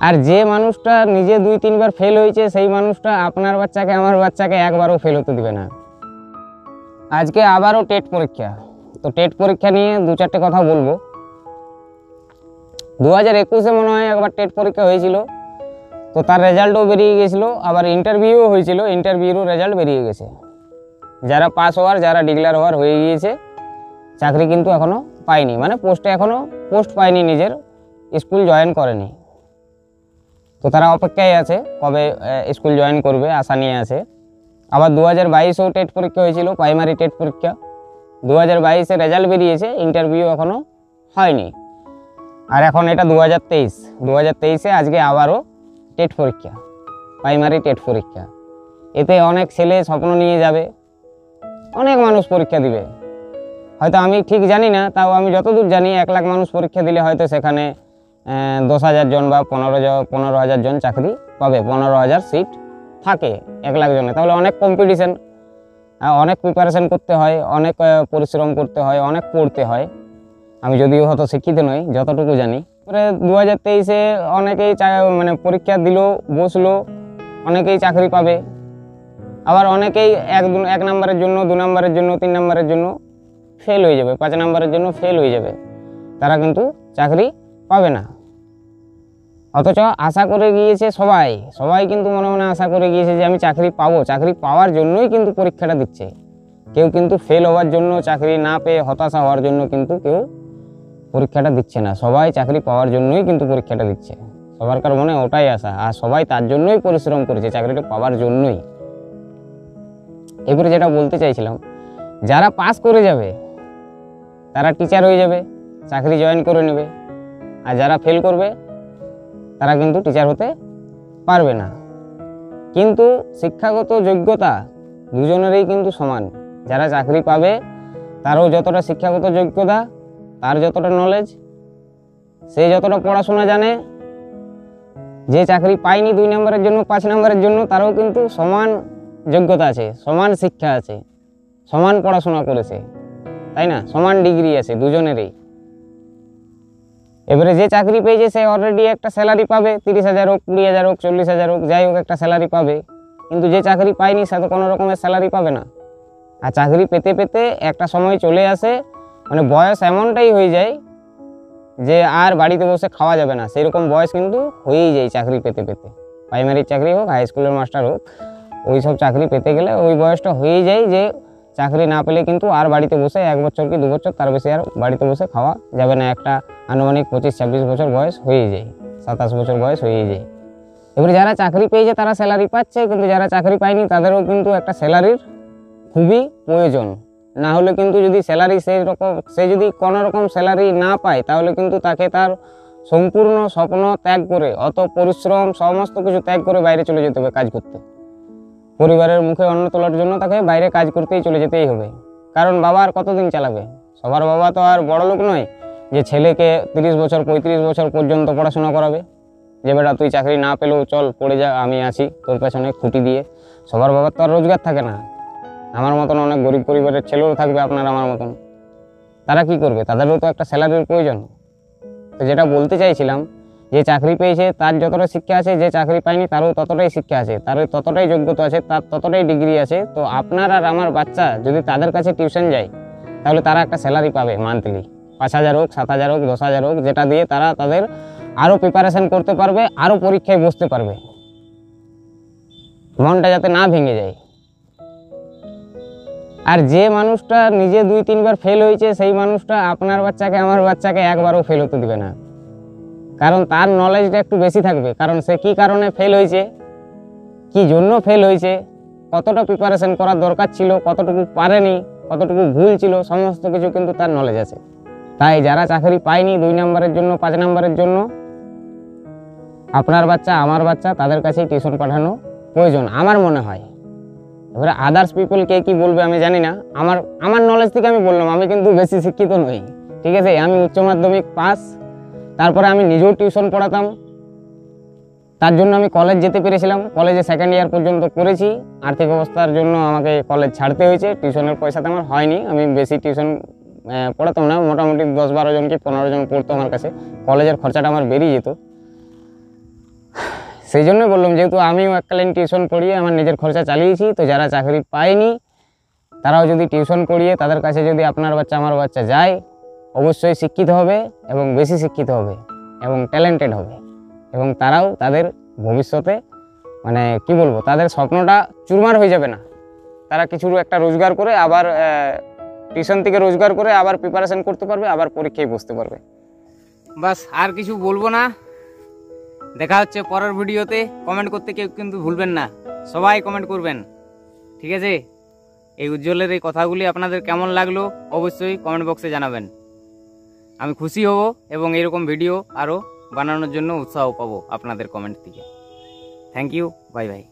আর যে মানুষটা নিজে 2-3 বার ফেল হয়েছে সেই মানুষটা আপনার বাচ্চাকে আমার বাচ্চাকে একবারও ফেল হতে দিবে না। আজকে আবারও টেট পরীক্ষা, তো টেট পরীক্ষা নিয়ে 2-4টে কথা বলবো। 2021-এ মনে হয় একবার টেট পরীক্ষা হয়েছিল, তো তার রেজাল্টও বেরিয়ে গেছিলো, আবার ইন্টারভিউও হয়েছিল, ইন্টারভিউরও রেজাল্ট বেরিয়ে গেছে। যারা পাস হওয়ার, যারা ডিক্লেয়ার হওয়ার হয়ে গিয়েছে, চাকরি কিন্তু এখনও পায়নি, মানে পোস্টে এখনও পোস্ট পায়নি, নিজের স্কুল জয়েন করেনি, তো তারা অপেক্ষায় আছে কবে স্কুল জয়েন করবে, আশা নিয়ে আছে। আবার 2022-এও টেট পরীক্ষা হয়েছিল, প্রাইমারি টেট পরীক্ষা। 2022-এ রেজাল্ট বেরিয়েছে, ইন্টারভিউ এখনও হয়নি। আর এখন এটা 2023-এ আজকে আবারও টেট পরীক্ষা, প্রাইমারি টেট পরীক্ষা। এতে অনেক ছেলে স্বপ্ন নিয়ে যাবে, অনেক মানুষ পরীক্ষা দিবে। হয়তো আমি ঠিক জানি না, তাও আমি যতদূর জানি 1 লাখ মানুষ পরীক্ষা দিলে হয়তো সেখানে 10,000 জন বা 15,000 জন চাকরি পাবে। 15,000 সিট থাকে 1 লাখ জনে, তাহলে অনেক কম্পিটিশন, অনেক প্রিপারেশন করতে হয়, অনেক পরিশ্রম করতে হয়, অনেক পড়তে হয়। আমি যদিও হয়তো শিক্ষিত নই, যতটুকু জানি। এবারে 2023-এ অনেকেই মানে পরীক্ষা দিল, বসলো, অনেকেই চাকরি পাবে। আবার অনেকেই 1 নম্বরের জন্য, 2 নম্বরের জন্য, 3 নম্বরের জন্য ফেল হয়ে যাবে, 5 নম্বরের জন্য ফেল হয়ে যাবে, তারা কিন্তু চাকরি পাবে না। অথচ আশা করে গিয়েছে সবাই কিন্তু মনে মনে আশা করে গিয়েছে যে আমি চাকরি পাবো, চাকরি পাওয়ার জন্যই কিন্তু পরীক্ষাটা দিচ্ছে। কেউ কিন্তু ফেল হওয়ার জন্য, চাকরি না পেয়ে হতাশা হওয়ার জন্য কিন্তু কেউ পরীক্ষাটা দিচ্ছে না। সবাই চাকরি পাওয়ার জন্যই কিন্তু পরীক্ষাটা দিচ্ছে, সবার মনে ওটাই আশা, আর সবাই তার জন্যই পরিশ্রম করেছে, চাকরিটা পাওয়ার জন্যই। এবারে যেটা বলতে চাইছিলাম, যারা পাস করে যাবে তারা টিচার হয়ে যাবে, চাকরি জয়েন করে নেবে, আর যারা ফেল করবে তারা কিন্তু টিচার হতে পারবে না। কিন্তু শিক্ষাগত যোগ্যতা দুজনেরই কিন্তু সমান। যারা চাকরি পাবে তারও যতটা শিক্ষাগত যোগ্যতা, তার যতটা নলেজ, সে যতটা পড়াশোনা জানে, যে চাকরি পায়নি 2 নম্বরের জন্য, 5 নম্বরের জন্য, তারও কিন্তু সমান যোগ্যতা আছে, সমান শিক্ষা আছে, সমান পড়াশোনা করেছে, তাই না? সমান ডিগ্রি আছে দুজনেরই। এবারে যে চাকরি পেয়েছে সে অলরেডি একটা স্যালারি পাবে, 30,000 হোক, 20,000 হোক, 40,000 হোক, যাই হোক একটা স্যালারি পাবে। কিন্তু যে চাকরি পায়নি সে তো কোনো রকমের স্যালারি পাবে না। আর চাকরি পেতে পেতে একটা সময় চলে আসে, মানে বয়স এমনটাই হয়ে যায় যে আর বাড়িতে বসে খাওয়া যাবে না, সেরকম বয়স কিন্তু হয়েই যায় চাকরি পেতে পেতে। প্রাইমারির চাকরি হোক, হাই স্কুলের মাস্টার হোক, ওই সব চাকরি পেতে গেলে ওই বয়সটা হয়েই যায় যে চাকরি না পেলে কিন্তু আর বাড়িতে বসে 1 বছর কি 2 বছর, তার বেশি আর বাড়িতে বসে খাওয়া যাবে না। একটা আনুমানিক 25-26 বছর বয়স হয়েই যায়, 27 বছর বয়স হয়েই যায়। এবারে যারা চাকরি পেয়েছে তারা স্যালারি পাচ্ছে, কিন্তু যারা চাকরি পায়নি তাদেরও কিন্তু একটা স্যালারির খুবই প্রয়োজন। না হলে কিন্তু যদি স্যালারি সে যদি কোনো রকম স্যালারি না পায়, তাহলে কিন্তু তাকে তার সম্পূর্ণ স্বপ্ন ত্যাগ করে, অত পরিশ্রম সমস্ত কিছু ত্যাগ করে বাইরে চলে যেতে হবে কাজ করতে। পরিবারের মুখে অন্ন তোলার জন্য তাকে বাইরে কাজ করতেই চলে যেতেই হবে। কারণ বাবা আর কতদিন চালাবে? সবার বাবা তো আর বড় লোক নয় যে ছেলেকে 30 বছর 35 বছর পর্যন্ত পড়াশোনা করাবে, যে বেটা তুই চাকরি না পেলেও চল পড়ে যা, আমি আছি তোর পেছনে খুঁটি দিয়ে। সবার বাবার তো আর রোজগার থাকে না। আমার মতন অনেক গরিব পরিবারের ছেলেও থাকবে, আপনার আমার মতন। তারা কি করবে? তাদেরও তো একটা স্যালারির প্রয়োজন। তো যেটা বলতে চাইছিলাম, যে চাকরি পেয়েছে তার যতটা শিক্ষা আছে, যে চাকরি পায়নি তারও ততটাই শিক্ষা আছে, তার ততটাই যোগ্যতা আছে, তার ততটাই ডিগ্রি আছে। তো আপনার আর আমার বাচ্চা যদি তাদের কাছে টিউশন যায়, তাহলে তারা একটা স্যালারি পাবে মান্থলি, 5,000 হোক, 7,000 হোক, 10,000 হোক, যেটা দিয়ে তারা তাদের আরও প্রিপারেশন করতে পারবে, আরও পরীক্ষায় বসতে পারবে, মনটা যাতে না ভেঙে যায়। আর যে মানুষটা নিজে 2-3 বার ফেল হয়েছে সেই মানুষটা আপনার বাচ্চাকে আমার বাচ্চাকে একবারও ফেল হতে দিবে না। কারণ তার নলেজটা একটু বেশি থাকবে, কারণ সে কী কারণে ফেল হয়েছে, কী জন্য ফেল হয়েছে, কতটা প্রিপারেশন করার দরকার ছিল, কতটুকু পারেনি, কতটুকু ভুল ছিল, সমস্ত কিছু কিন্তু তার নলেজ আছে। তাই যারা চাকরি পায়নি 2 নম্বরের জন্য, 5 নম্বরের জন্য, আপনার বাচ্চা আমার বাচ্চা তাদের কাছেই টিউশন পাঠানো প্রয়োজন আমার মনে হয়। এবারে আদার্স পিপল কে কী বলবে আমি জানি না, আমার নলেজ থেকে আমি বললাম, আমি কিন্তু বেশি শিক্ষিত নই, ঠিক আছে? আমি উচ্চ মাধ্যমিক পাস, তারপরে আমি নিজেও টিউশন পড়াতাম, তার জন্য আমি কলেজ যেতে পেরেছিলাম, কলেজে 2nd ইয়ার পর্যন্ত করেছি। আর্থিক অবস্থার জন্য আমাকে কলেজ ছাড়তে হয়েছে, টিউশনের পয়সাতে আমার হয়নি, আমি বেশি টিউশন পড়াতাম না, মোটামুটি 10-12 জন কি 15 জন পড়তো আমার কাছে, কলেজের খরচাটা আমার বেরিয়ে যেত। সেই জন্যই বললাম, যেহেতু আমিও এককালীন টিউশন পড়িয়ে আমার নিজের খরচা চালিয়েছি, তো যারা চাকরি পায়নি তারাও যদি টিউশন পড়িয়ে তাদের কাছে যদি আপনার বাচ্চা আমার বাচ্চা যায়, অবশ্যই শিক্ষিত হবে এবং বেশি শিক্ষিত হবে এবং ট্যালেন্টেড হবে, এবং তারাও তাদের ভবিষ্যতে মানে কি বলবো, তাদের স্বপ্নটা চুরমার হয়ে যাবে না। তারা কিছু একটা রোজগার করে আবার টিউশন থেকে রোজগার করে আবার প্রিপারেশন করতে পারবে, আবার পরীক্ষায় বসতে পারবে। বাস, আর কিছু বলবো না। দেখা হচ্ছে পরের ভিডিওতে। কমেন্ট করতে কেউ কিন্তু ভুলবেন না, সবাই কমেন্ট করবেন, ঠিক আছে? এই উজ্জ্বলের এই কথাগুলি আপনাদের কেমন লাগলো অবশ্যই কমেন্ট বক্সে জানাবেন। আমি খুশি হব এবং এরকম ভিডিও আরও বানানোর জন্য উৎসাহ পাবো আপনাদের কমেন্ট থেকে। Thank you, bye by.